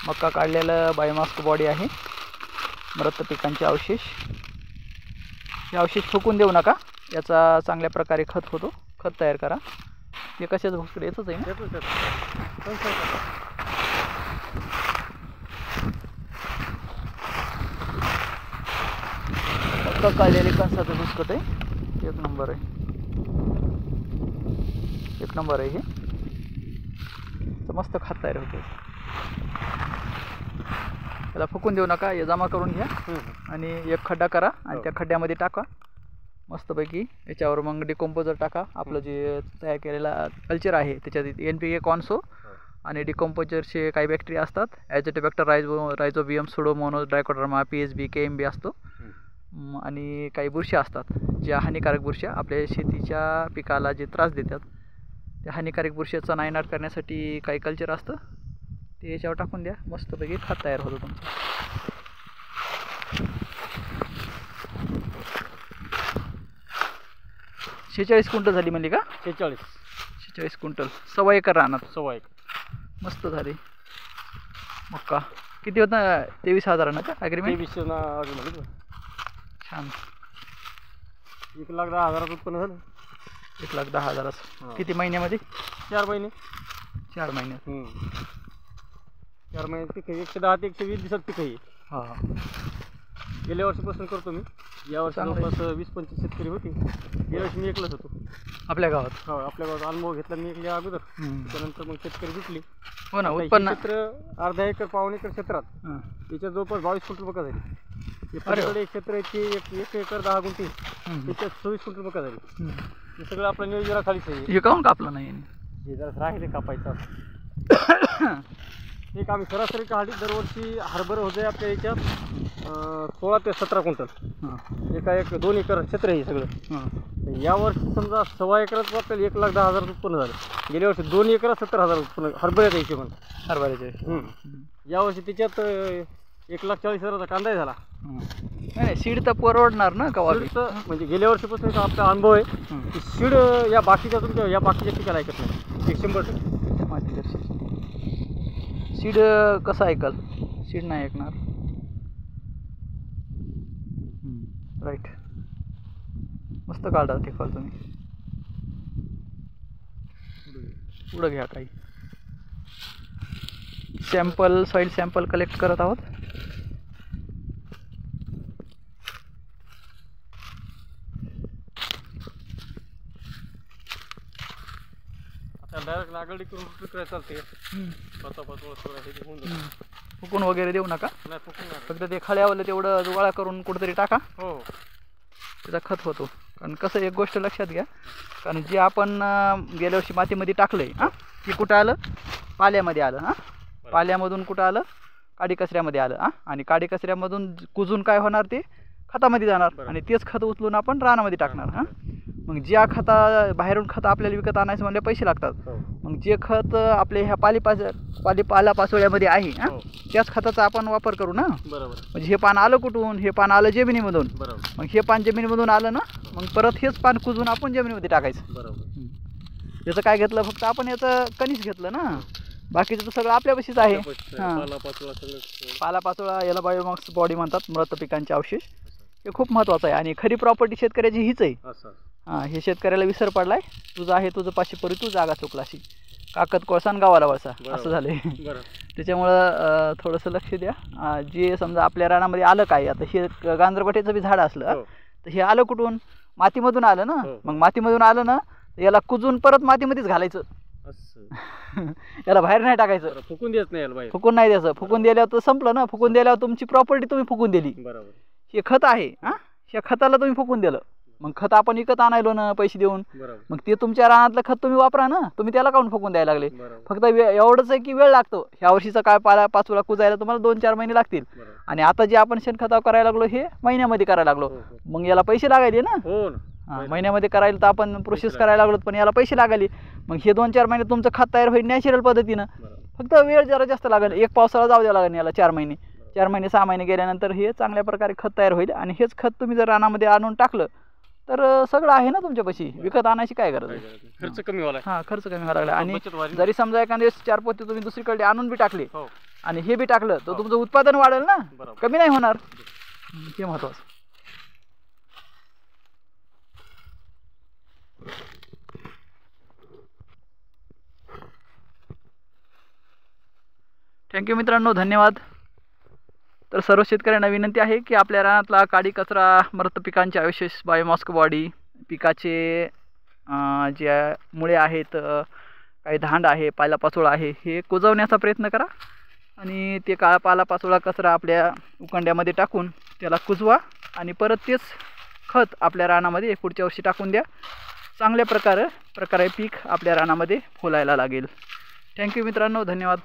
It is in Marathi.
मका काढलेलं बायोमास्क बॉडी आहे, मृत पिकांचे अवशेष. हे अवशेष फेकून देऊ नका, याचा चांगल्या प्रकारे खत होतो. खत तयार करा. हे कशाचं भुसकडे येतच आहे ना. मका काढलेले कणसाचं भुसकट आहे, एक नंबर आहे, एक नंबर आहे. हे मस्त खत तयार होते. त्याला फुकून देऊ नका, हे जमा करून घ्या आणि एक खड्डा करा आणि त्या खड्ड्यामध्ये टाका मस्तपैकी. याच्यावर मग डिकम्पोजर टाका. आपलं जे तयार केलेला कल्चर आहे त्याच्यात NPK कॉन्सो आणि डिकम्पोजरचे काही बॅक्टेरिया असतात. Azotobacter rhizobium, सुडोमोनोस, Trichoderma, PSB, KMB असतो. आणि काही बुरशी असतात ज्या हानिकारक बुरश्या आपल्या शेतीच्या पिकाला जे त्रास देतात, त्या हानिकारक बुरशीचा नायनाट करण्यासाठी काही कल्चर असतं, ते याच्यावर टाकून द्या. मस्तपैकी खत तयार होतं तुमचं. 46 क्विंटल झाली म्हणली का? 46 क्विंटल, 1.25 एकर राहणार. 1.25 एकर मस्त झाली. मक्का किती होता? 23,000 ना का ॲग्रीमेंट? 23 ना अग्रीमेंट. छान. 1,10,000 उत्पन्न झालं. 1,10,000. किती महिन्यामध्ये? 4 महिने. 4 महिन्यात. 4 महिन्यात पीक आहे. 110 ते 120 दिवसात पीक आहे. हां. गेल्या वर्षीपासून करतो मी. यावर्षी जवळपास 20-25 शेतकरी होते. गेल्या वर्षी मी एकलाच होतो आपल्या गावात. हो, आपल्या गावात अनुभव घेतला मी एकल्या अगोदर. त्यानंतर मग शेतकरी जुटली. हो ना. उत्पन्न क्षेत्र अर्धा एकर, पाऊण एकर क्षेत्रात त्याच्यात जवळपास 22 क्विंटल मका झाली. पलीकडे एक क्षेत्र आहे ते 1 एकर 10 गुंठे, त्याच्यात 24 क्विंटल मका झाली. हे सगळं आपल्या नियोजनाखालीच आहे. हे काहून कापलं नाही? हे जरा राहिले कापायचं. एक आम्ही सरासरी काढली. दरवर्षी हरभरा होते आपल्या याच्यात 16 ते 17 क्विंटल. एक 2 एकर क्षेत्र आहे सगळं. यावर्षी समजा 1.25 एकरात आपल्याला 1,10,000 उत्पन्न झालं. गेल्या वर्षी 2 एकरात 70,000 उत्पन्न हरभऱ्याच्या हिशोबाने. हरभऱ्याचे. यावर्षी त्याच्यात 1,40,000चा कांदाही झाला. नाही, सीड तर परवडणार ना का? म्हणजे गेल्या वर्षीपासून आपला अनुभव आहे की सीड या बाकीच्या तुमच्या या बाकीच्या पिकाला ऐकत नाही. 100% सीड कसं ऐकल? सीड नाही ऐकणार. राईट. मस्त काढा ते फळ तुम्ही. पुढं घ्या. काही सॅम्पल, सॉईल सॅम्पल कलेक्ट करत आहोत. डायरेक्ट लागवडी करून विक्राय चालते. फुकून वगैरे देऊ नका. नाही, फुकून नाही. फक्त ते खळ्यावालं तेवढं जुगाळा करून कुठेतरी टाका. हो, त्याचा खत होतो. कारण कसं, एक गोष्ट लक्षात घ्या, कारण जे आपण गेल्या वर्षी मातीमध्ये टाकलंय ते कुठं आलं? पाल्यामध्ये आलं. पाल्यामधून कुठं आलं? काडी कचऱ्यामध्ये आलं. आणि काडी कचऱ्यामधून कुजून काय होणार? ते खतामध्ये जाणार आणि तेच खत उचलून आपण रानामध्ये टाकणार. मग ज्या बाहेरून खत आपल्याला विकत आणायचं म्हणजे पैसे लागतात. मग जे खत आपले ह्या पालापाचोळ्यामध्ये आहे त्याच खताचा आपण वापर करू ना. बरोबर. म्हणजे हे पान आलं कुठून? हे पान आलं जमिनीमधून. मग हे पान जमिनीमधून आलं ना, मग परत हेच पान कुजून आपण जमिनीमध्ये टाकायचं. बरोबर. याचं काय घेतलं? फक्त आपण याचं कणीस घेतलं ना, बाकीचं तर सगळं आपल्यापाशीच आहे. पालापाचोळा याला बायोमास्क बॉडी म्हणतात, मृत पिकांचे अवशेष. हे खूप महत्त्वाचं आहे आणि खरी प्रॉपर्टी शेतकऱ्याची हीच आहे. हे शेतकऱ्याला विसर पडलाय. तुझं आहे तुझं पाशी परी, तू जागा चुकलाशी. काकत कोळसान गावाला वळसा, असं झालंय. त्याच्यामुळं थोडंसं लक्ष द्या. जे समजा आपल्या रानामध्ये आलं काय, आता हे गांजरबट्याचं बी झाड असलं तर हे आलं कुठून? मातीमधून आलं ना. मग मातीमधून आलं ना, याला कुजून परत मातीमध्येच घालायचं. याला बाहेर नाही टाकायचं. फुकून द्यायचं नाही याला. फुकून नाही द्यायचं. फुकून दिल्यावर तर संपलं ना. फुकून दिल्यावर तुमची प्रॉपर्टी तुम्ही फुकून दिली. बरोबर. हे खत आहे, ह्या खताला तुम्ही फुकून दिलं. मग खत आपण विकत आणायलो ना पैसे देऊन. मग ते तुमच्या रानातलं खत तुम्ही वापरा ना. तुम्ही त्याला काऊन फुकून द्यायला लागले? फक्त एवढंच आहे की वेळ लागतो. ह्या वर्षीचा काय पाचोळा कुजायला तुम्हाला 2-4 महिने लागतील. आणि आता जे आपण शेणखताव करायला लागलो हे महिन्यामध्ये करायला लागलो. मग याला पैसे लागायले ना. महिन्यामध्ये करायला तर आपण प्रोसेस करायला लागलो, पण याला पैसे लागायले. मग हे 2-4 महिने तुमचं खत तयार होईल नॅचरल पद्धतीनं. फक्त वेळ जरा जास्त लागेल. एक पावसाळा जाऊ द्यावा लागेल याला. 4 महिने 6 महिने गेल्यानंतर हे चांगल्या प्रकारे खत तयार होईल. आणि हेच खत तुम्ही जर रानामध्ये आणून टाकलं तर सगळं आहे ना तुमच्यापाशी. विकत आणायची काय गरज आहे? खर्च कमी व्हायला. खर्च कमी व्हायला लागला. आणि जरी समजा एखाद्या वेळेस 4 पोते तुम्ही दुसरीकडे आणून बी टाकले आणि हे बी टाकलं तर तुमचं उत्पादन वाढेल ना, कमी नाही होणार. हे महत्वाचं. थँक्यू मित्रांनो, धन्यवाद. तर सर्व शेतकऱ्यांना विनंती आहे की आपल्या रानातला काडी कचरा, मृत पिकांचे अवशेष, बायोमास्क बॉडी, पिकाचे जे मुळे आहेत, काही धांड आहे, पालापाचोळा आहे, हे कुजवण्याचा प्रयत्न करा. आणि ते काळा पालापाचोळा कचरा आपल्या उकंड्यामध्ये टाकून त्याला कुजवा आणि परत तेच खत आपल्या रानामध्ये पुढच्या वर्षी टाकून द्या. चांगल्या प्रकारे पीक आपल्या रानामध्ये फुलायला लागेल. थँक्यू मित्रांनो, धन्यवाद.